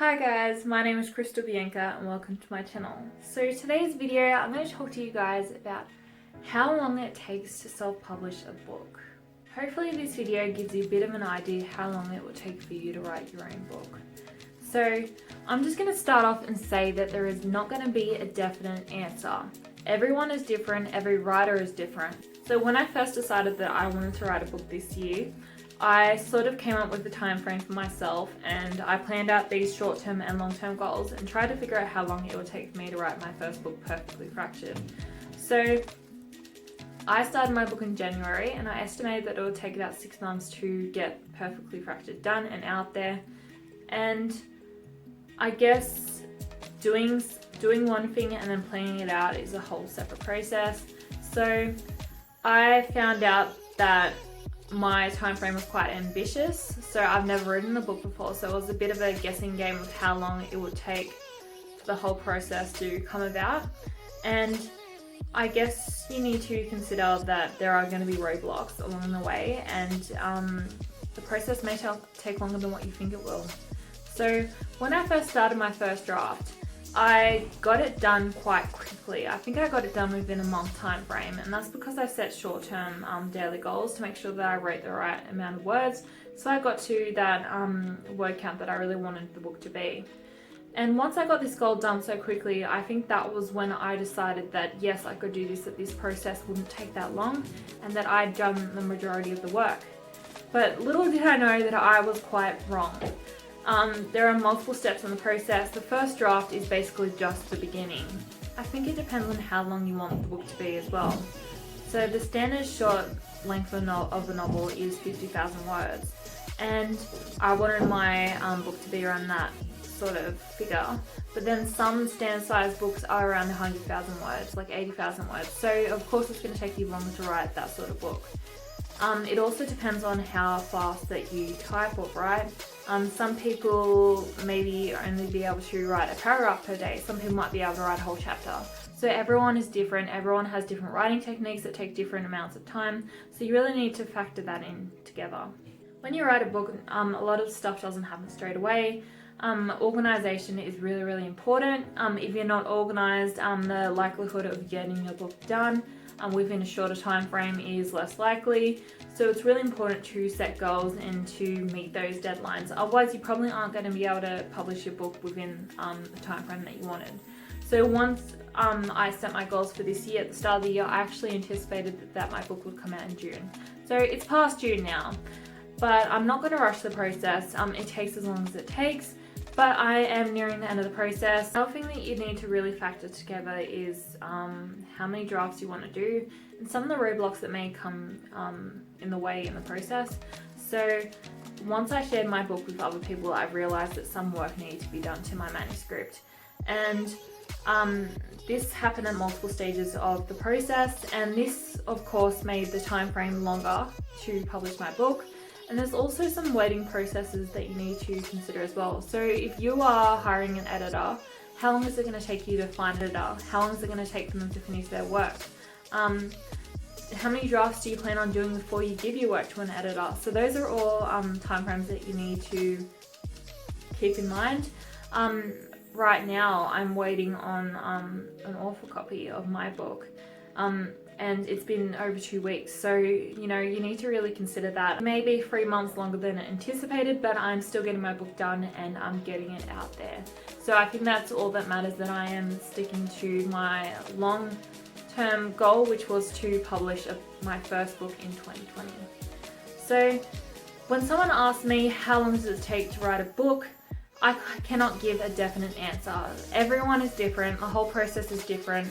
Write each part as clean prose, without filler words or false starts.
Hi guys, my name is Bianca and welcome to my channel. So today's video I'm going to talk to you guys about how long it takes to self-publish a book. Hopefully this video gives you a bit of an idea how long it will take for you to write your own book. So I'm just going to start off and say that there is not going to be a definite answer. Everyone is different, every writer is different. So when I first decided that I wanted to write a book this year, I sort of came up with a time frame for myself and I planned out these short-term and long-term goals and tried to figure out how long it would take for me to write my first book, Perfectly Fractured. So I started my book in January and I estimated that it would take about 6 months to get Perfectly Fractured done and out there. And I guess doing one thing and then planning it out is a whole separate process. So I found out that my time frame was quite ambitious, so I've never written a book before, so it was a bit of a guessing game of how long it would take for the whole process to come about. And I guess you need to consider that there are going to be roadblocks along the way, and the process may take longer than what you think it will. So when I first started my first draft, I got it done quite quickly. I think I got it done within a month time frame, and that's because I set short-term daily goals to make sure that I wrote the right amount of words, so I got to that word count that I really wanted the book to be. And once I got this goal done so quickly, I think that was when I decided that yes, I could do this, that this process wouldn't take that long, and that I'd done the majority of the work. But little did I know that I was quite wrong. There are multiple steps in the process. The first draft is basically just the beginning. I think it depends on how long you want the book to be as well. So the standard short length of a novel is 50,000 words, and I wanted my book to be around that sort of figure. But then some standard size books are around 100,000 words, like 80,000 words. So of course it's going to take you longer to write that sort of book. It also depends on how fast that you type or write. Some people maybe only be able to write a paragraph per day. Some people might be able to write a whole chapter. So everyone is different. Everyone has different writing techniques that take different amounts of time. So you really need to factor that in together. When you write a book, a lot of stuff doesn't happen straight away. Organization is really important. If you're not organized, the likelihood of getting your book done within a shorter time frame is less likely. So it's really important to set goals and to meet those deadlines. Otherwise you probably aren't going to be able to publish your book within the time frame that you wanted. So once I set my goals for this year, at the start of the year, I actually anticipated that my book would come out in June. So it's past June now, but I'm not going to rush the process. It takes as long as it takes. But I am nearing the end of the process. Another thing that you need to really factor together is how many drafts you want to do and some of the roadblocks that may come in the way in the process. So once I shared my book with other people, I realized that some work needed to be done to my manuscript. And this happened at multiple stages of the process, and this of course made the time frame longer to publish my book. And there's also some waiting processes that you need to consider as well. So if you are hiring an editor, how long is it going to take you to find an editor? How long is it going to take for them to finish their work? How many drafts do you plan on doing before you give your work to an editor? So those are all timeframes that you need to keep in mind. Right now I'm waiting on an author copy of my book. And it's been over 2 weeks, so you need to really consider that. Maybe 3 months longer than anticipated, but I'm still getting my book done and I'm getting it out there. So I think that's all that matters, that I am sticking to my long-term goal, which was to publish my first book in 2020. So when someone asks me how long does it take to write a book, I cannot give a definite answer. Everyone is different, the whole process is different.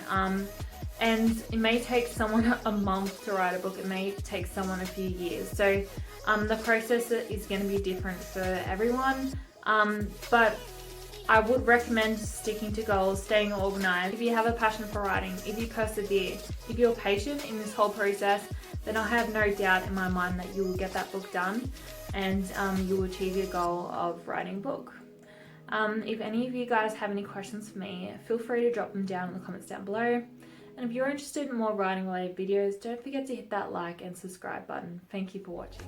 And it may take someone a month to write a book, it may take someone a few years. So the process is going to be different for everyone. But I would recommend sticking to goals, staying organized. If you have a passion for writing, if you persevere, if you're patient in this whole process, then I have no doubt in my mind that you will get that book done and you will achieve your goal of writing a book. If any of you guys have any questions for me, feel free to drop them down in the comments down below. And if you're interested in more writing related videos, don't forget to hit that like and subscribe button. Thank you for watching.